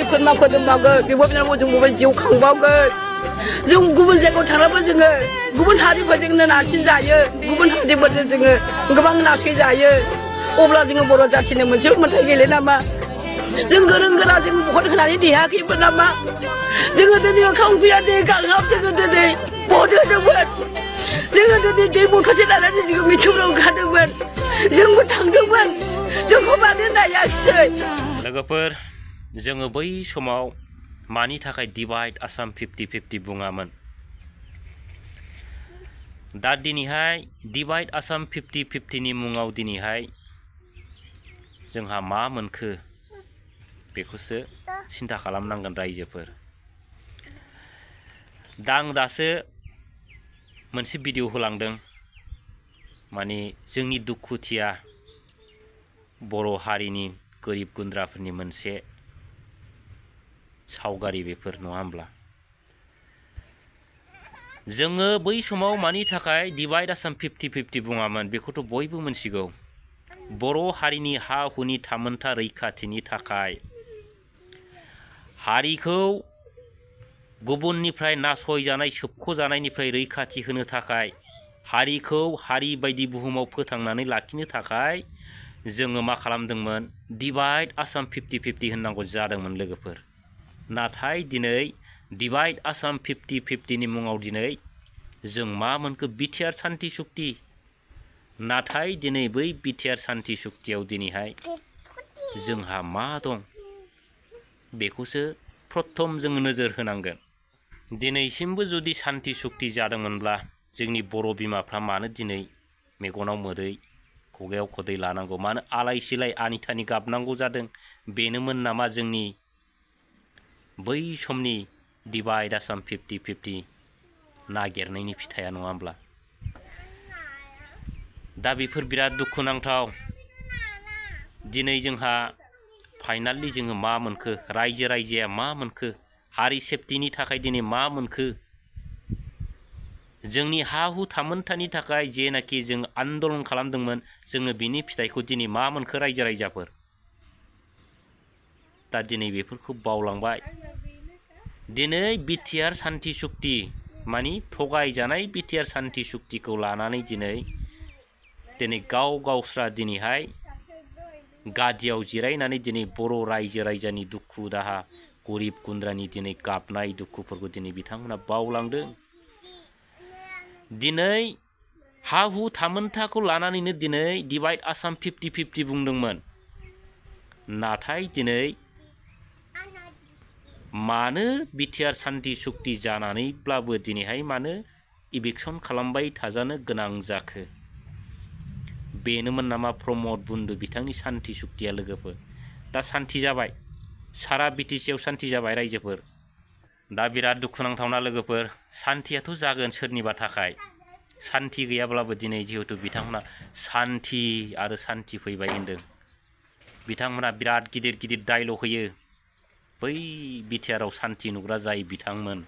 जायफोर माखौ जों मावगोन बिब' बिनानाव जों बबे जिउ खांबावगोन जों गुबुन जायगायाव थांनाबो जोङो गुबुन हारिफोरजोंनो नारसिनजायो गुबुन हारिफोरजों जोङो गोबां नासयजायो अब्ला जोङो बर' जाथिनो मोनसे मोन्थाय गैले नामा जों गोरों गोरा जों भट होनानै देहायाखैमोन नामा जोङो दिनै ओंखाम उखैया दै गांहाब जोङो दिनै भट होदोंमोन जोङो दिनै दै बथलसे लानानै जोङो मिथिंफोराव ओंखारदोंमोन जोंबो थांदोंमोन जोंखौ मानो नायाखिसै लोगोफोर जोङो बै समाव मानि थाखाय डिवाइड आसाम 50-50 बुङामोन दा दिनैहाय डिवाइड आसाम 50-50 नि मुङाव दिनैहाय जोंहा मा मोनखो बेखौसो सिन्था खालामनांगोन रायजोफोर दा आं दासो मोनसे भिडिअ होलांदों माने जोंनि दुखुथिया बर' हारिनि गोरिब गुन्द्राफोरनि मोनसे सावगारि बेफोर नङा होमब्ला जोङो बै समाव मानि थाखाय डिवाइड आसाम 50-50 बुङामोन बेखौथ' बयबो मिथिगौ बर' हारिनि हा हुनि थामोनथा रैखाथिनि थाखाय हारिखौ गुबुननिफ्राय नासयजानाय सोबख'जानायनिफ्राय रैखाथि होनो थाखाय हारिखौ हारि बायदि बुहुमाव फोथांनानै लाखिनो थाखाय जोङो मा खालामदोंमोन डिवाइड आसाम 50-50 होननांगौ जादोंमोन लोगोफोर नाथाय दिनै डिवाइड आसाम 50-50 नि मुङाव दिनै जों मा मोनखो बिटिआर सान्ति सुक्ति नाथाय दिनै बै बिटिआर सान्ति सुक्तियाव दिनैहाय जोंहा मा दं बेखौसो प्रथम जोङो नोजोर होनांगोन दिनैसिमबो जुदि सान्ति सुक्ति जादोंमोनब्ला जोंनि बर' बिमाफ्रा मानो दिनै मेगनाव मोदै खुगायाव खदै लानांगौ मानो आलाय सिलाय आनिथानि गाबनांगौ जादों बेनोमोन नामा जोंनि बै समनि डिवाइड आसाम 50-50 नागिरनायनि फिथाइया नङा होमब्ला दा बेफोर बिराद दुखुनांथाव दिनै जोंहा फाइनालि जोङो मा मोनखो रायजोआ मा मोनखो हारि सेफटिनि थाखाय दिनै मा मोनखो जोंनि हा हु थामोनथानि थाखाय जेनाखि जों आन्दलन खालामदोंमोन जोङो बिनि फिथाइखौ दिनै मा मोनखो रायजोफोर दा दिनै बेफोरखौ बावलांबाय दिनै बिटिआर सान्ति सुक्ति मानि थगायजानाय बिटिआर सान्ति सुक्तिखौ लानानै दिनै गावस्रा दिनैहाय गादियाव जिरायनानै दिनै बर' रायजोनि दुखु दाहा गरिब गुन्द्रानि दिनै गाबनाय दुखुफोरखौ दिनै बिथांमोना बावलांदों दिनै हा हु थामोनथाखौ लानानैनो दिनै डिवाइड आसाम 50-50 बुंदोंमोन नाथाय दिनै मानो बिटिआर सान्ति सुक्ति जानानैब्लाबो दिनैहाय मानो इभिक्सन खालामबाय थाजानो गोनां जाखो बेनोमोन नामा प्रमद बन्दु बिथांनि सान्ति सुक्तिया लोगोफोर दा सान्ति जाबाय सारा बिटिसिआव सान्ति जाबाय रायजोफोर दा बिराद दुखुनांथावना लोगोफोर सान्तियाथ' जागोन सोरनिबा थाखाय सान्ति गैयाब्लाबो दिनै जिहेतु बिथांमोना सान्ति आरो सान्ति फैबाय होनदों बिथांमोना बिराद गिदिर गिदिर डायलग होयो बै बिटिआराव सान्ति नुग्रा जाय बिथांमोन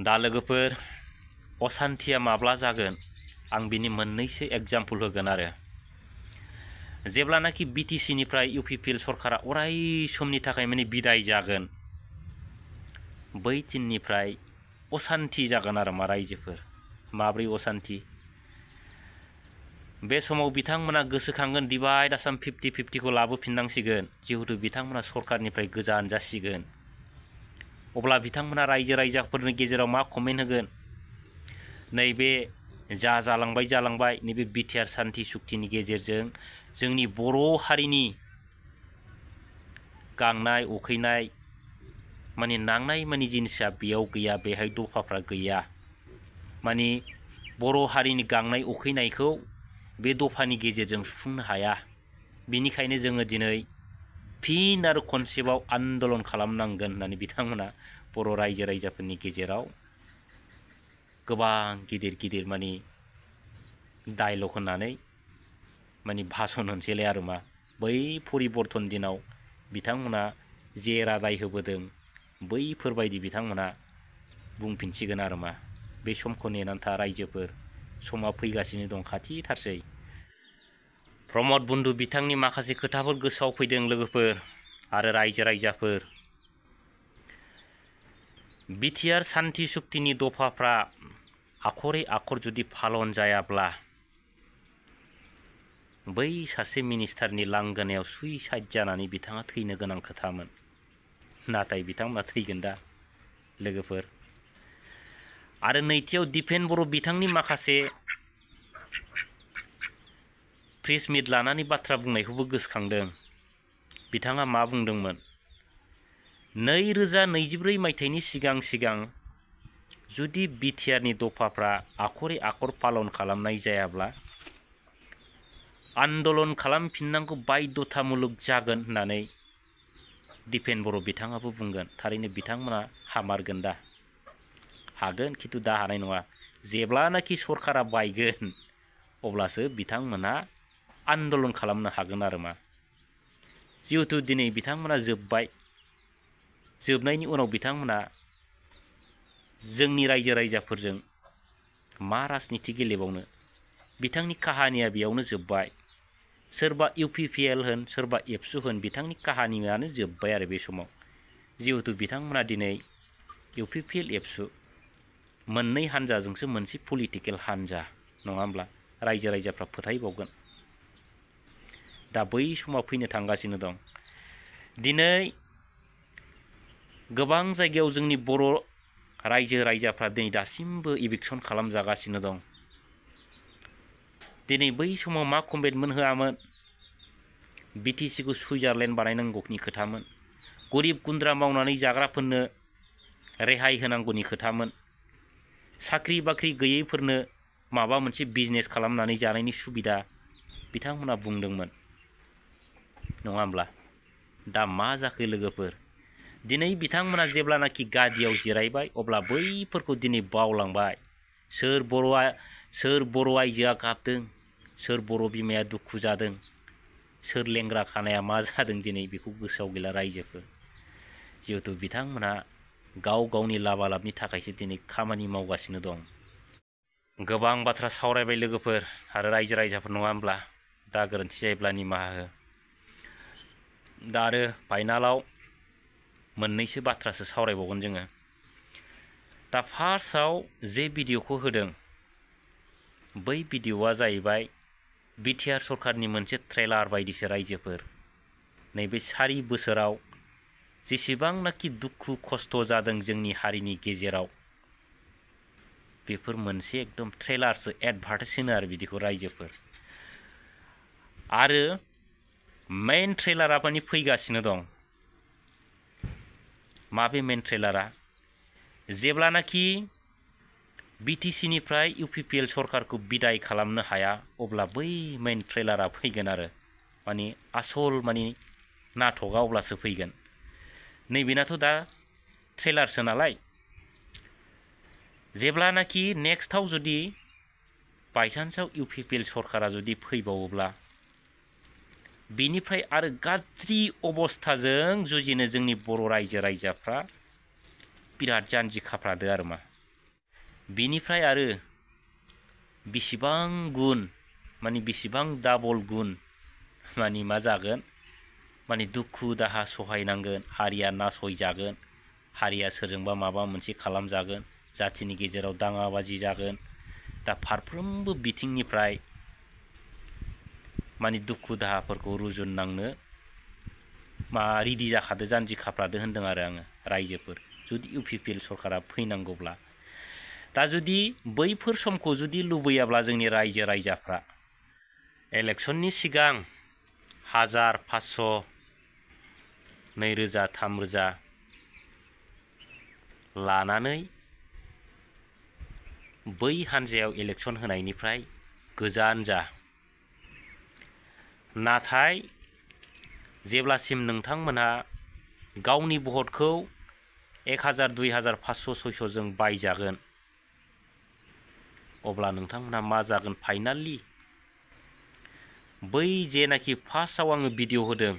दा लोगोफोर असान्तिया माब्ला जागोन आं बिनि मोननैसो एग्जाम्पल होगोन आरो जेब्लानाखि बिटिसिनिफ्राय इउपिपिएल सरकारा अराय समनि थाखाय माने बिदाय जागोन बै दिननिफ्राय असान्ति जागोन आरो मा रायजोफोर माब्रै असान्ति बे समाव बिथांमोना गोसोखांगोन डिवाइड आसाम 50-50 खौ लाबोफिननांसिगोन जिहेतु बिथांमोना सरकारनिफ्राय गोजान जासिगोन अब्ला बिथांमोना रायजोफोरनि गेजेराव मा कमेन्ट होगोन नैबे जालांबाय नैबे बिटिआर सान्ति सुक्तिनि गेजेरजों जोंनि बर' हारिनि गांनाय उखैनाय माने नांनाय मानि जिनिसा बेयाव गैया बेहाय दफाफ्रा गैया माने बर' हारिनि गांनाय उखैनायखौ बे दफानि गेजेरजों सुफुंनो हाया बिनिखायनो जोङो दिनै फिन आरो खनसेबाव आन्दलन खालामनांगोन होननानै बिथांमोना बर' रायजोफोरनि गेजेराव गोबां गिदिर माने डायलग होननानै माने भाषण होनसैलाय आरो मा बै परिबर्तन दिनाव बिथांमोना जे रादाय होबोदों बैफोरबायदि बिथांमोना बुंफिनसिगोन आरो मा बे समखौ नेनानै था रायजोफोर समा फैगासिनो दं खाथिथारसै प्रमद बन्दु बिथांनि माखासे खोथाफोर गोसोआव फैदों लोगोफोर आरो रायजोफोर बिटिआर सान्थि सुक्तिनि दफाफ्रा आखरै आखर जुदि फालन जायाब्ला बै सासे मिनिस्टारनि लांगोनायाव सुइसाइड जानानै बिथाङा थैनो गोनां खोथामोन। नाथाय बिथांमोना थैगोन दा लोगोफोर। आरो नैथियाव दिपेन बर' बिथांनि माखासे प्रेस मिट लानानै बाथ्रा बुंनायखौबो गोसोखांदों। बिथाङा मा बुंदोंमोन? 2024 मायथाइनि सिगां जुदि बिटिआरनि दफाफ्रा आखरै आखर पालन खालामनाय जायाब्ला आन्दलन खालामफिननांगौ बायध'तामुलक जागोन होननानै दिपेन बर' बिथाङाबो बुंगोन। थारैनो बिथांमोना हामारगोन दा? हागोन, खिन्थु दा हानाय नङा। जेब्लानाखि सरकारा बायगोन अब्लासो बिथांमोना आन्दलन खालामनो हागोन आरो मा। जिहेतु दिनै बिथांमोना जोबबाय, जोबनायनि उनाव बिथांमोना जोंनि रायजो राजाफोरजों मा राजनिति गेलेबावनो? बिथांनि काहानिया बेयावनो जोबबाय। सोरबा इउपिपिएल होन, सोरबा एबसु होन, बिथांनि काहानियानो जोबबाय आरो बे समाव। जिहेतु बिथांमोना दिनै इउपिपिएल एबसु मोननै हान्जाजोंसो मोनसे पलिटिकेल हान्जा, नङा होमब्ला? रायजो राजाफ्रा फोथायबावगोन। दा बै समाव फैनो थांगासिनो दं। दिनै गोबां जायगायाव जोंनि बर' रायजो राजाफ्रा दिनै दासिमबो इभिकसन खालामजागासिनो दं। दिनै बै समाव मा कमिटमेन्ट होआमोन? बिटिसिखौ सुइजारलेण्ड बानायनांगौनि खोथामोन। गरिब गुन्द्रा मावनानै जाग्राफोरनो रेहाय होनांगौनि खोथामोन। साख्रि बाख्रि गैयैफोरनो माबा मोनसे बिजनेस खालामनानै जानायनि सुबिदा बिथांमोना बुंदोंमोन, नङा होमब्ला? दा मा जाखो लोगोफोर? दिनै बिथांमोना जेब्लानाखि गादियाव जिरायबाय अब्ला बैफोरखौ दिनै बावलांबाय। सोर बर' आइजोआ गाबदों, सोर बर' बिमाया दुखु जादों, सोर लेंग्रा खानाया मा जादों दिनै बेखौ गोसोआव गैला रायजोफोर। जिहेतु बिथांमोना गाव गावनि लाबा लाबनि थाखायसो दिनै खामानि मावगासिनो दं। गोबां बाथ्रा सावरायबाय लोगोफोर आरो रायजो राजाफोर, नङा होमब्ला? दा गोरोन्थि जायोब्ला निमाहा हो। दा आरो फाइनालाव मोननैसो बाथ्रासो सावरायबावगोन जोङो। दा फार्स्टआव जे भिडिअ'खौ होदों बै भिडिअ'आ जाहैबाय बिटिआर सरकारनि मोनसे ट्रेलार बायदिसो रायजोफोर। नैबे 4 बोसोराव जेसेबांनाखि दुखु खस्थ' जादों जोंनि हारिनि गेजेराव, बेफोर मोनसे एकदम ट्रेलारसो, एडभार्टाइज होनो आरो बिदिखौ रायजोफोर। आरो मेइन ट्रेलारा माने फैगासिनो दं। माबे मेइन ट्रेलारा? जेब्लानाखि बिटिसिनिफ्राय इउपिपिएल सरकारखौ बिदाय खालामनो हाया अब्ला बै मेइन ट्रेलारा फैगोन आरो माने आसल माने नाटकआ अब्लासो फैगोन। नैबेनाथ' दा ट्रेलारसो नालाय। जेब्लानाखि नेक्स्टआव जुदि बायसान्सआव इउपिपिएल सरकारा जुदि फैबावोब्ला बिनिफ्राय आरो गाज्रि अबस्थाजों जुजिनो जोंनि बर' रायजो राजाफ्रा बिराद जानजि खाफ्रादो आरो मा। बिनिफ्राय आरो बेसेबां गुन माने बेसेबां डाबल गुन माने मा जागोन? माने दुखु दाहा सहायनांगोन, हारिया नासयजागोन, हारिया सोरजोंबा माबा मोनसे खालामजागोन, जाथिनि गेजेराव दाङाबाजि जागोन। दा फारफ्रोमबो बिथिंनिफ्राय माने दुखु दाहाफोरखौ रुजुननांनो रेडि जाखादो, जानजि खाफ्रादो होन्दों आरो आङो रायजोफोर, जुदि इउपिपिएल सरकारा फैनांगौब्ला। दा जुदि बैफोर समखौ जुदि लुबैयाब्ला जोंनि रायजो राजाफ्रा इलेक्सननि सिगां 1000, 500, 2000, 3000 लानानै बै हान्जायाव इलेक्सन होनायनिफ्राय गोजान जा। नाथाय जेब्लासिम नोंथांमोनहा गावनि भटखौ 1000, 2000, 500, 600 जों बायजागोन अब्ला नोंथांमोनहा मा जागोन? फाइनालि बै जेनाखि फार्स्टआव आङो भिडिअ' होदों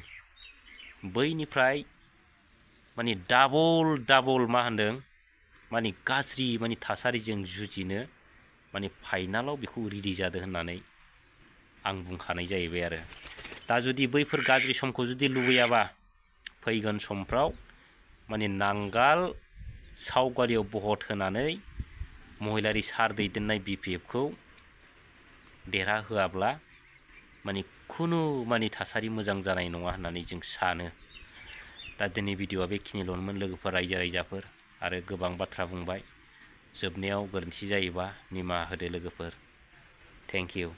बैनिफ्राय माने डाबल मा होनदों माने गाज्रि माने थासारिजों जुजिनो माने फाइनालाव बेखौ रेडि जादो होननानै आं बुंखानाय जाहैबाय आरो। दा जुदि बैफोर गाज्रि समखौ जुदि लुबैयाबा फैगोन समफ्राव माने नांगाल सावगारियाव भट होनानै महिलारि सार दैदेननाय BPFखौ देरहाहोआब्ला माने खुनु माने थासारि मोजां जानाय नङा होननानै जों सानो। दा दिनै भिडिअ'आ बेखिनिल'मोन लोगोफोर, रायजो राजाफोर, आरो गोबां बाथ्रा बुंबाय। जोबनायाव गोरोन्थि जायोबा निमाहा होदो लोगोफोर। Thank you.